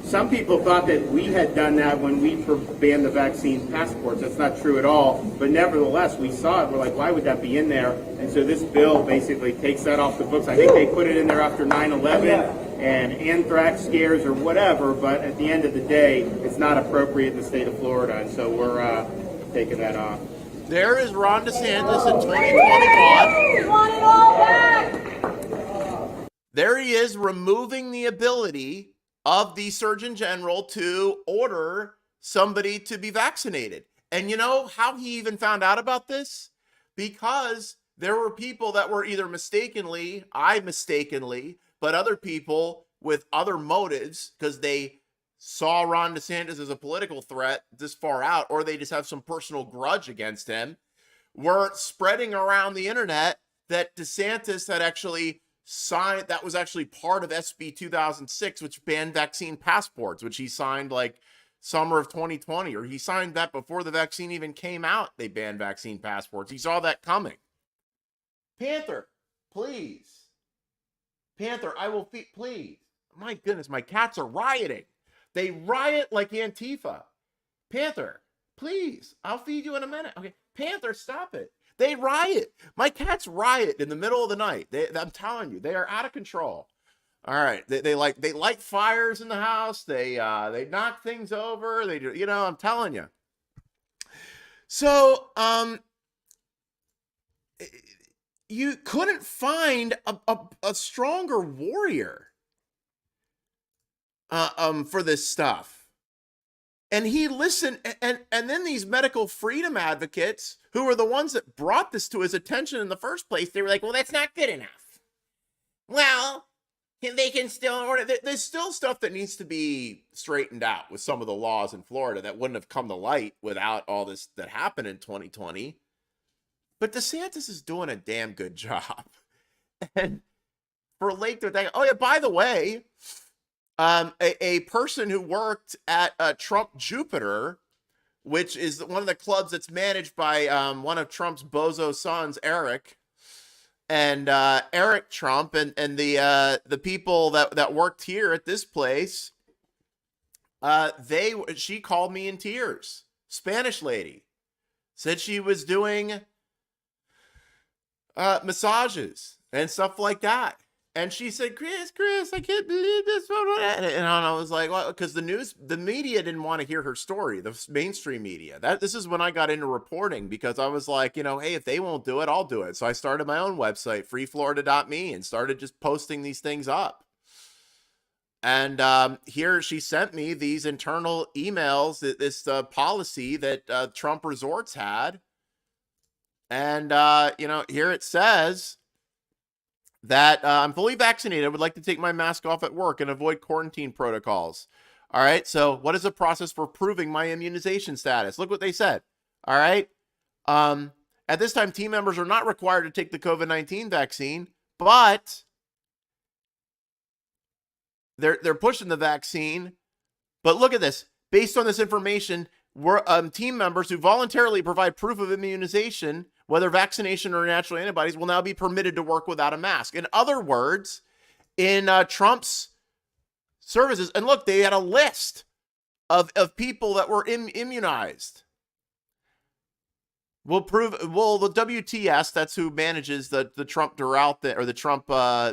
Some people thought that we had done that when we banned the vaccine passports. That's not true at all. But nevertheless, we saw it. We're like, why would that be in there? And so this bill basically takes that off the books. I think they put it in there after 9/11 and anthrax scares or whatever. But at the end of the day, it's not appropriate in the state of Florida. And so we're taking that off. There is Ron DeSantis in 2021. We want it all back! There he is, removing the ability of the Surgeon General to order somebody to be vaccinated. And you know how he even found out about this? Because there were people that were either mistakenly, but other people with other motives, because they saw Ron DeSantis as a political threat this far out, or they just have some personal grudge against him, were spreading around the internet that DeSantis had actually signed. That was actually part of SB 2006, which banned vaccine passports, which he signed like summer of 2020, or he signed that before the vaccine even came out. They banned vaccine passports. He saw that coming. Panther, please. Panther, I will feed, please. My goodness, my cats are rioting. They riot like Antifa. Panther, please. I'll feed you in a minute. Okay, Panther, stop it. They riot. My cats riot in the middle of the night. I'm telling you, they are out of control. All right, they light fires in the house. They knock things over. They do, I'm telling you. So you couldn't find a stronger warrior for this stuff. And he listened, and then these medical freedom advocates, who were the ones that brought this to his attention in the first place, they were like, well, that's not good enough. Well, they can still order. There's still stuff that needs to be straightened out with some of the laws in Florida that wouldn't have come to light without all this that happened in 2020. But DeSantis is doing a damn good job. And for Lake, they're thinking, oh yeah, by the way, a person who worked at Trump Jupiter, which is one of the clubs that's managed by one of Trump's bozo sons, Eric, and Eric Trump, and the people that worked here at this place, she called me in tears. Spanish lady said she was doing massages and stuff like that. And she said, Chris, I can't believe this. And I was like, well, because the media didn't want to hear her story, the mainstream media. This is when I got into reporting, because I was like, hey, if they won't do it, I'll do it. So I started my own website, freeflorida.me, and started just posting these things up. And here she sent me these internal emails, this policy that Trump Resorts had. And, here it says that I'm fully vaccinated. I would like to take my mask off at work and avoid quarantine protocols. All right. So what is the process for proving my immunization status? Look what they said. All right. At this time, team members are not required to take the COVID-19 vaccine, but they're pushing the vaccine. But look at this. Based on this information, we're team members who voluntarily provide proof of immunization, whether vaccination or natural antibodies, will now be permitted to work without a mask. In other words, in Trump's services, and look, they had a list of people that were immunized. The WTS, that's who manages the Trump Doral or the Trump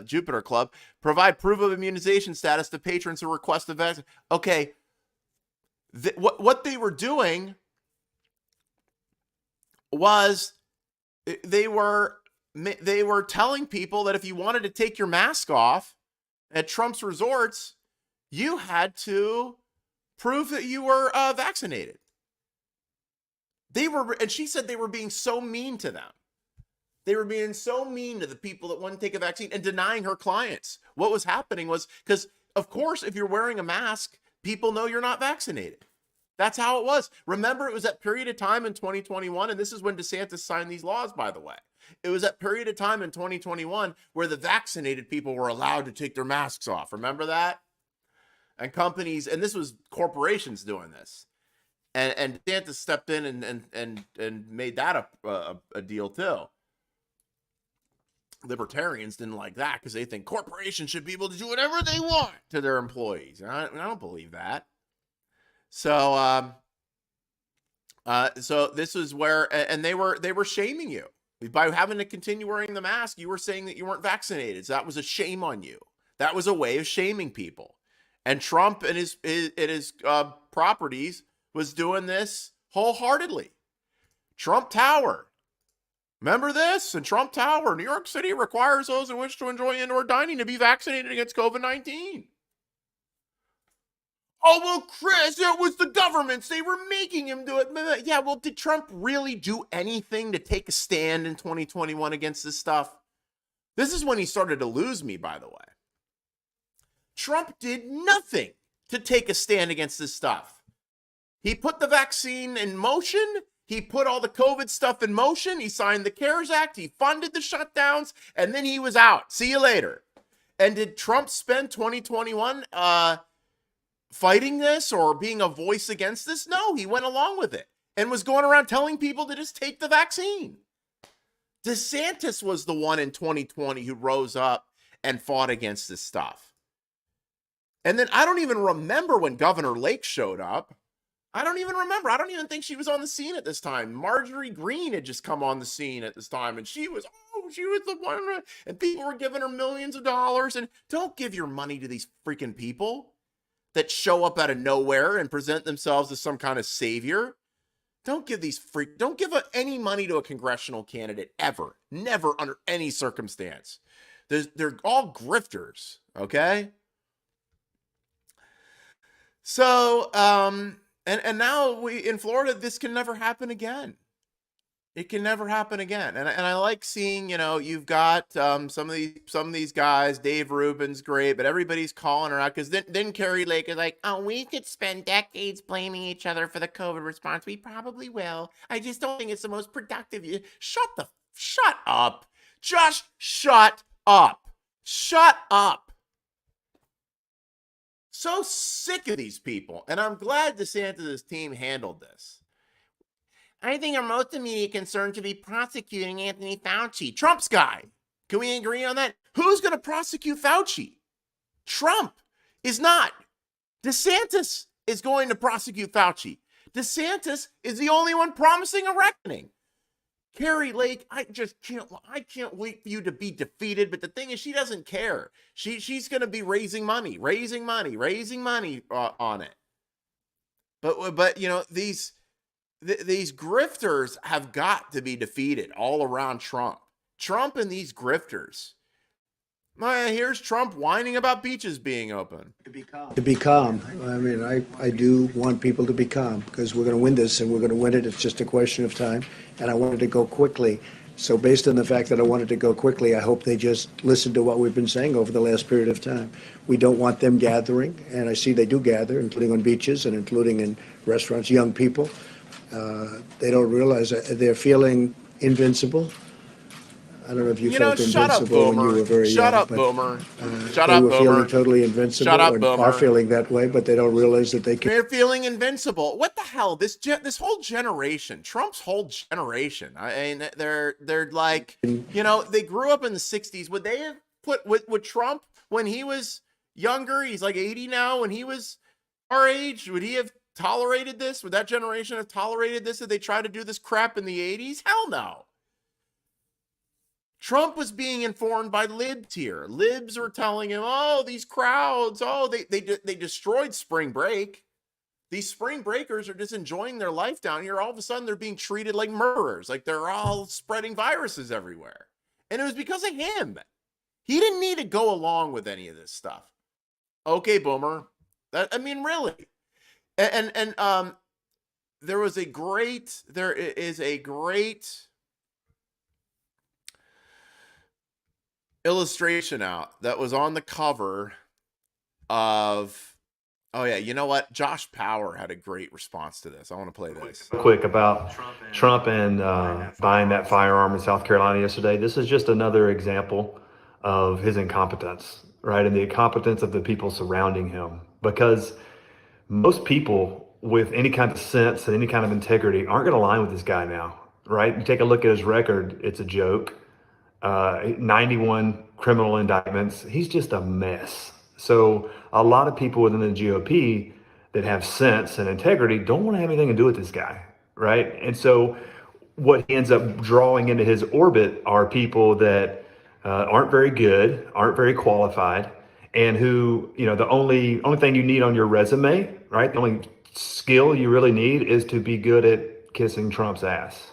Jupiter Club, provide proof of immunization status to patrons who request a vaccine. Okay, what they were doing was they were telling people that if you wanted to take your mask off at Trump's resorts, you had to prove that you were vaccinated. And she said they were being so mean to them. They were being so mean to the people that wouldn't take a vaccine and denying her clients. What was happening was, because of course, if you're wearing a mask, people know you're not vaccinated. That's how it was. Remember, it was that period of time in 2021, and this is when DeSantis signed these laws, by the way. It was that period of time in 2021 where the vaccinated people were allowed to take their masks off. Remember that? And companies, and this was corporations doing this. And DeSantis stepped in and made that a deal too. Libertarians didn't like that because they think corporations should be able to do whatever they want to their employees. And I don't believe that. So, so this is where, and they were shaming you by having to continue wearing the mask. You were saying that you weren't vaccinated. So that was a shame on you. That was a way of shaming people. And Trump and his properties was doing this wholeheartedly. Trump Tower. Remember this? In Trump Tower, New York City requires those who wish to enjoy indoor dining to be vaccinated against COVID-19. Oh, well, Chris, it was the governments. They were making him do it. Yeah, well, did Trump really do anything to take a stand in 2021 against this stuff? This is when he started to lose me, by the way. Trump did nothing to take a stand against this stuff. He put the vaccine in motion. He put all the COVID stuff in motion. He signed the CARES Act. He funded the shutdowns, and then he was out. See you later. And did Trump spend 2021 fighting this or being a voice against this? No, he went along with it and was going around telling people to just take the vaccine. DeSantis was the one in 2020 who rose up and fought against this stuff. And then I don't even remember when Governor Lake showed up. I don't even remember. I don't even think she was on the scene at this time. Marjorie Greene had just come on the scene at this time, and she was the one, and people were giving her millions of dollars. And don't give your money to these freaking people that show up out of nowhere and present themselves as some kind of savior. Don't give any money to a congressional candidate ever. Never, under any circumstance. They're all grifters, okay? So, and now in Florida, this can never happen again. It can never happen again. And I like seeing, you've got some of these guys. Dave Rubin's great, but everybody's calling her out because then Kari Lake is like, oh, we could spend decades blaming each other for the COVID response. We probably will. I just don't think it's the most productive. Shut up. Just shut up. Shut up. So sick of these people. And I'm glad DeSantis' team handled this. I think our most immediate concern should be prosecuting Anthony Fauci. Trump's guy. Can we agree on that? Who's going to prosecute Fauci? Trump is not. DeSantis is going to prosecute Fauci. DeSantis is the only one promising a reckoning. Kari Lake, I can't wait for you to be defeated. But the thing is, she doesn't care. She's going to be raising money on it. But these grifters have got to be defeated all around Trump. Trump and these grifters. Here's Trump whining about beaches being open. To be calm. I mean, I do want people to be calm because we're going to win this and we're going to win it. It's just a question of time. And I wanted to go quickly. So based on the fact that I wanted to go quickly, I hope they just listen to what we've been saying over the last period of time. We don't want them gathering. And I see they do gather, including on beaches and including in restaurants, young people. They don't realize that they're feeling invincible. I don't know if you felt invincible when you were very young. Shut up, Boomer. They were feeling totally invincible and are feeling that way, but they don't realize that they can. They're feeling invincible. What the hell? This whole generation, Trump's whole generation. I mean, they're like, they grew up in the 60s. Would they have would Trump, when he was younger, he's like 80 now, when he was our age, would he have tolerated this? Would that generation have tolerated this if they tried to do this crap in the 80s? Hell no. Trump was being informed by libs here. Libs were telling him, oh, these crowds, they destroyed spring break. These spring breakers are just enjoying their life down here. All of a sudden, they're being treated like murderers, like they're all spreading viruses everywhere. And it was because of him. He didn't need to go along with any of this stuff. Okay, Boomer. I mean, really. And there is a great illustration out that was on the cover of, oh yeah, you know what? Josh Power had a great response to this. I want to play this. Quick about Trump and buying that firearm in South Carolina yesterday. This is just another example of his incompetence, right? And the incompetence of the people surrounding him. Because most people with any kind of sense and any kind of integrity aren't going to align with this guy now, right? You take a look at his record, it's a joke. 91 criminal indictments. He's just a mess. So a lot of people within the GOP that have sense and integrity don't want to have anything to do with this guy, right? And so what he ends up drawing into his orbit are people that aren't very good, aren't very qualified, and who, you know, the only thing you need on your resume, right? The only skill you really need is to be good at kissing Trump's ass.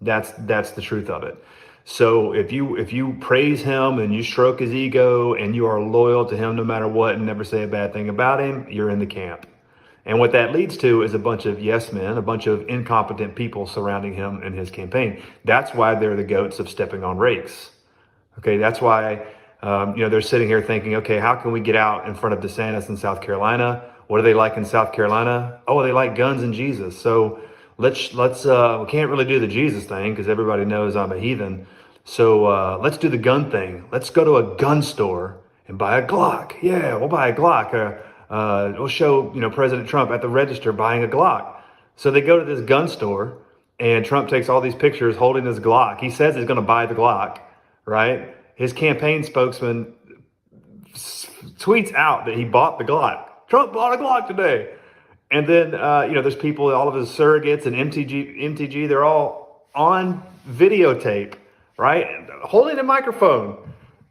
That's the truth of it. So if you praise him and you stroke his ego and you are loyal to him no matter what and never say a bad thing about him, you're in the camp. And what that leads to is a bunch of yes men, a bunch of incompetent people surrounding him and his campaign. That's why they're the goats of stepping on rakes. Okay, that's why they're sitting here thinking, okay, how can we get out in front of DeSantis in South Carolina? What do they like in South Carolina? Oh, they like guns and Jesus. So let's we can't really do the Jesus thing because everybody knows I'm a heathen. So let's do the gun thing. Let's go to a gun store and buy a Glock. Yeah, we'll buy a Glock. We'll show President Trump at the register buying a Glock. So they go to this gun store and Trump takes all these pictures holding this Glock. He says he's going to buy the Glock, right? His campaign spokesman tweets out that he bought the Glock. Trump bought a Glock today. And then, there's people, all of his surrogates and MTG, they're all on videotape, right? Holding a microphone.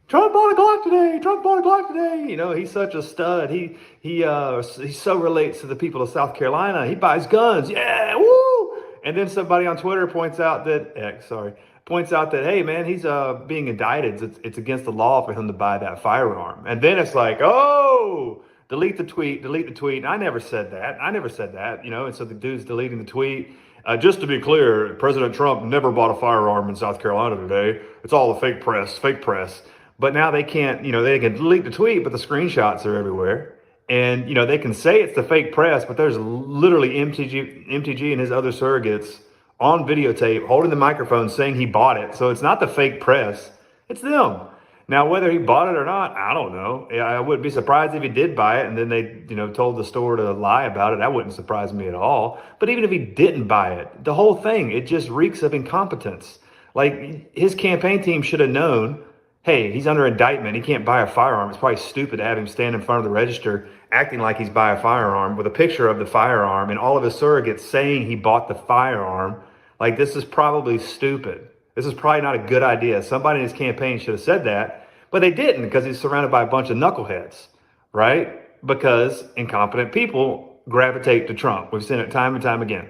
Trump bought a Glock today. Trump bought a Glock today. He's such a stud. He so relates to the people of South Carolina. He buys guns. Yeah, woo! And then somebody on Twitter points out that, hey, man, he's being indicted. It's against the law for him to buy that firearm. And then it's like, oh, delete the tweet. I never said that. And so the dude's deleting the tweet. Just to be clear, President Trump never bought a firearm in South Carolina today. It's all the fake press. But now they can't, they can delete the tweet, but the screenshots are everywhere. And, they can say it's the fake press, but there's literally MTG and his other surrogates on videotape holding the microphone saying he bought it. So it's not the fake press, it's them. Now, whether he bought it or not, I don't know. I wouldn't be surprised if he did buy it and then they, told the store to lie about it. That wouldn't surprise me at all. But even if he didn't buy it, the whole thing, it just reeks of incompetence. Like, his campaign team should have known, hey, he's under indictment. He can't buy a firearm. It's probably stupid to have him stand in front of the register acting like he's buying a firearm with a picture of the firearm and all of his surrogates saying he bought the firearm. Like, this is probably stupid. This is probably not a good idea. Somebody in his campaign should have said that, but they didn't because he's surrounded by a bunch of knuckleheads, right? Because incompetent people gravitate to Trump. We've seen it time and time again.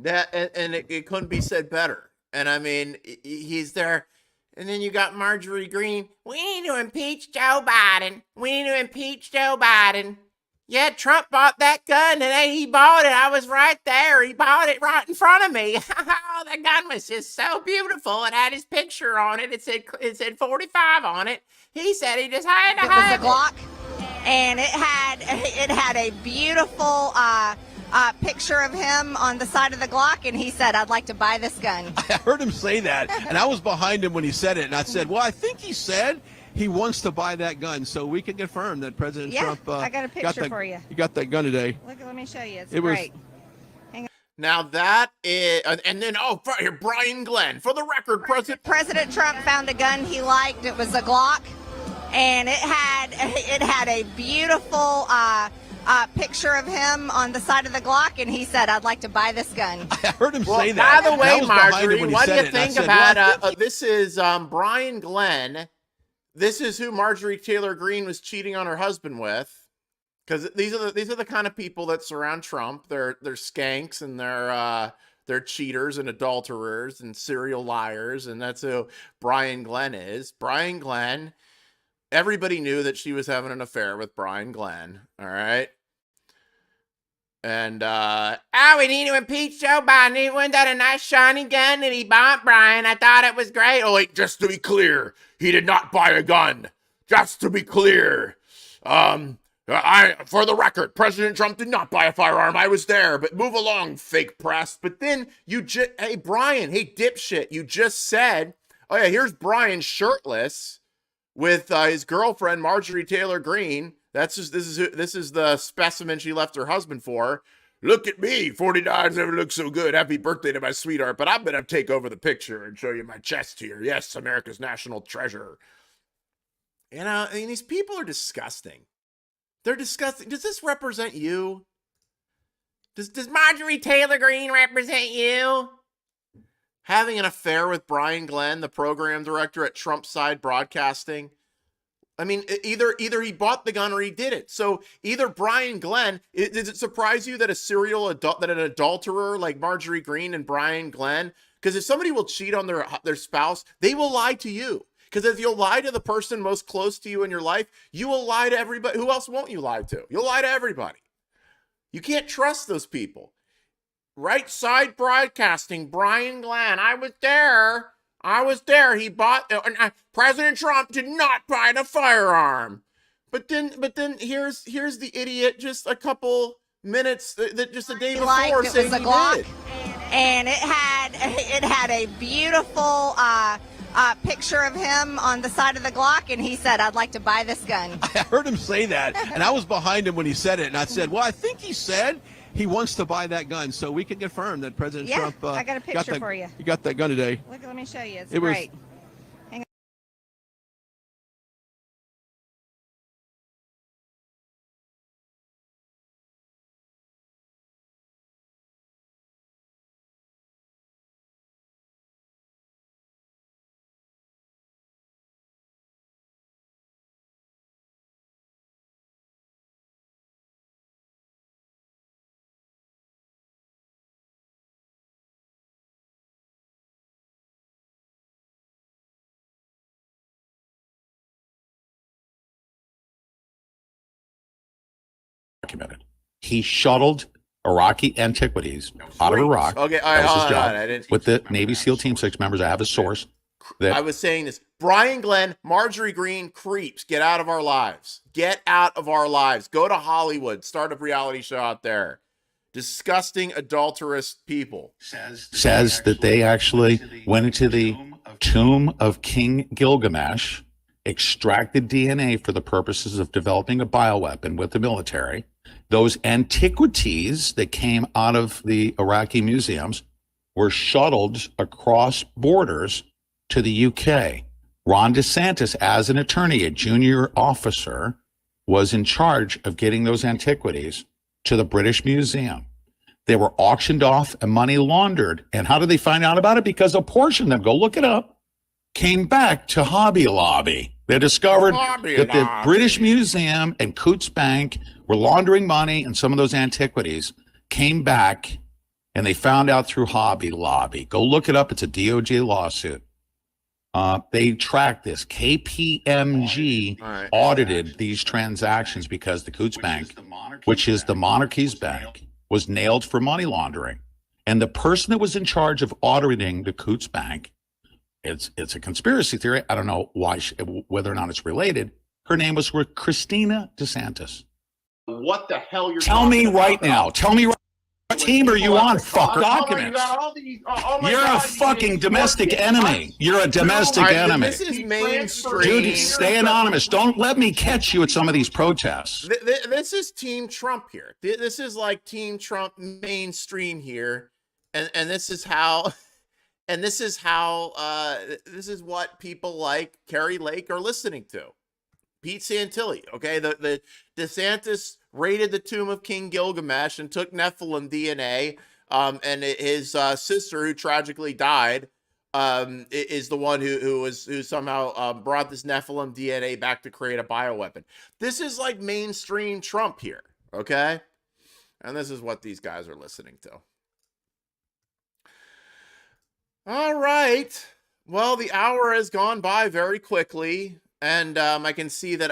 It couldn't be said better. And I mean, he's there. And then you got Marjorie Greene. We need to impeach Joe Biden. Yeah, Trump bought that gun and he bought it. I was right there. He bought it right in front of me. Oh, the gun was just so beautiful. It had his picture on it. It said 45 on it. He said he just had to have it. It was a Glock, and it had a beautiful picture of him on the side of the Glock, and he said, I'd like to buy this gun. I heard him say that, and I was behind him when he said it, and I said, well, I think he said he wants to buy that gun, so we can confirm that President Trump I got a picture for you. He got that gun today. Look, let me show you. It's great. Now that is, and then, Brian Glenn, for the record, President Trump found a gun he liked. It was a Glock, and it had a beautiful picture of him on the side of the Glock, and he said, I'd like to buy this gun. I heard him say that. By the way, Marjorie, what do you think about, this is Brian Glenn. This is who Marjorie Taylor Greene was cheating on her husband with. because these are the kind of people that surround Trump. They're skanks and they're cheaters and adulterers and serial liars, and that's who Brian Glenn is. Brian Glenn, everybody knew that she was having an affair with Brian Glenn, all right? And we need to impeach Joe Biden. He went out a nice shiny gun and he bought Brian. I thought it was great. Oh wait, just to be clear, he did not buy a gun. Just to be clear. For the record, President Trump did not buy a firearm. I was there, but move along, fake press. But then hey, Brian, hey, dipshit, you just said, oh yeah, here's Brian shirtless with his girlfriend, Marjorie Taylor Greene. This is the specimen she left her husband for. Look at me, 49 never looked so good. Happy birthday to my sweetheart. But I'm going to take over the picture and show you my chest here. Yes, America's national treasure. You know, I mean, these people are disgusting. They're disgusting. Does this represent you? Does Marjorie Taylor Greene represent you? Having an affair with Brian Glenn, the program director at Trump Side Broadcasting. I mean, either he bought the gun or he did it. So either Brian Glenn, does it surprise you that an adulterer like Marjorie Greene and Brian Glenn, because if somebody will cheat on their spouse, they will lie to you. Because if you'll lie to the person most close to you in your life, you will lie to everybody. Who else won't you lie to? You'll lie to everybody. You can't trust those people. Right Side Broadcasting, Brian Glenn, I was there. He bought. President Trump did not buy the firearm. But then here's the idiot. Just a couple minutes, just a day before, saying it was a Glock, and it had a beautiful picture of him on the side of the Glock, and he said, "I'd like to buy this gun." I heard him say that, and I was behind him when he said it, and I said, "Well, I think he said he wants to buy that gun," so we can confirm that President Trump. I got a picture for you. He got that gun today. Look, let me show you. It's great. Was, documented. He shuttled Iraqi antiquities out of Iraq. Okay, that was his job. I didn't, with the Navy SEAL Team 6 members. I have a source. I was saying this. Brian Glenn, Marjorie Greene, creeps. Get out of our lives. Get out of our lives. Go to Hollywood. Start a reality show out there. Disgusting, adulterous people. Says that they actually went into the tomb of King Gilgamesh, extracted DNA for the purposes of developing a bioweapon with the military. Those antiquities that came out of the Iraqi museums were shuttled across borders to the UK. Ron DeSantis, as an attorney, a junior officer, was in charge of getting those antiquities to the British Museum. They were auctioned off and money laundered. And how did they find out about it? Because a portion of them, go look it up, came back to Hobby Lobby. They discovered that the British Museum and Coutts Bank were laundering money, and some of those antiquities came back, and they found out through Hobby Lobby. Go look it up. It's a DOJ lawsuit. They tracked this. KPMG audited these transactions because the Coutts Bank, which is the monarchy's bank, was nailed for money laundering. And the person that was in charge of auditing the Coutts Bank, it's a conspiracy theory. I don't know whether or not it's related. Her name was Christina DeSantis. What the hell you're Tell me right now. Tell me right. What team are you on? Fuck documents. You're a fucking domestic enemy. You're a domestic enemy. This is mainstream. Dude, stay anonymous. Don't let me catch you at some of these protests. This is Team Trump here. This is like Team Trump mainstream here, and this is how. And this is what people like Kari Lake are listening to. Pete Santilli, okay? The DeSantis raided the tomb of King Gilgamesh and took Nephilim DNA, and his sister, who tragically died, is the one who somehow brought this Nephilim DNA back to create a bioweapon. This is like mainstream Trump here, okay? And this is what these guys are listening to. All right. Well, the hour has gone by very quickly, and I can see that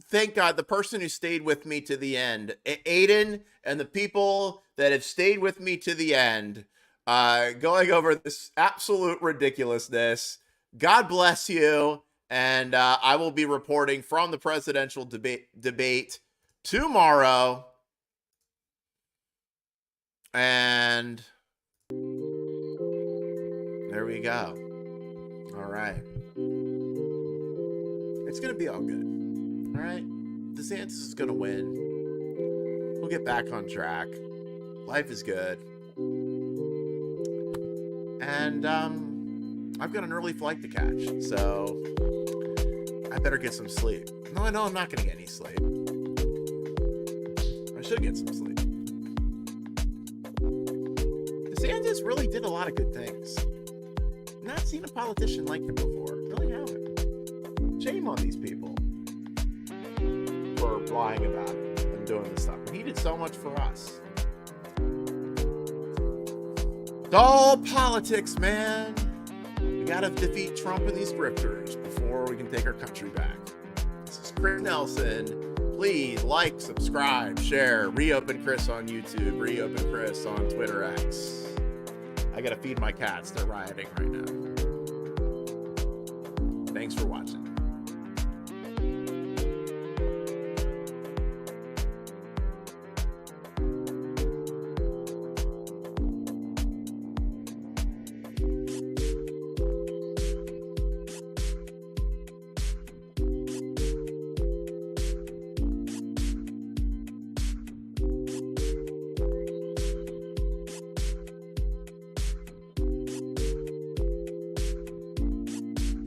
thank God, the person who stayed with me to the end, Aiden, and the people that have stayed with me to the end, going over this absolute ridiculousness. God bless you, and I will be reporting from the presidential debate tomorrow. And there we go. All right. It's going to be all good. All right. DeSantis is going to win. We'll get back on track. Life is good. And I've got an early flight to catch, so I better get some sleep. No, I know I'm not going to get any sleep. I should get some sleep. DeSantis really did a lot of good things. Not seen a politician like him before. Really haven't. Shame on these people for lying about it and doing this stuff. He did so much for us. It's all politics, man. We gotta defeat Trump and these grifters before we can take our country back. This is Chris Nelson. Please like, subscribe, share. Reopen Chris on YouTube. Reopen Chris on Twitter X. I gotta feed my cats. They're rioting right now. Thanks for watching.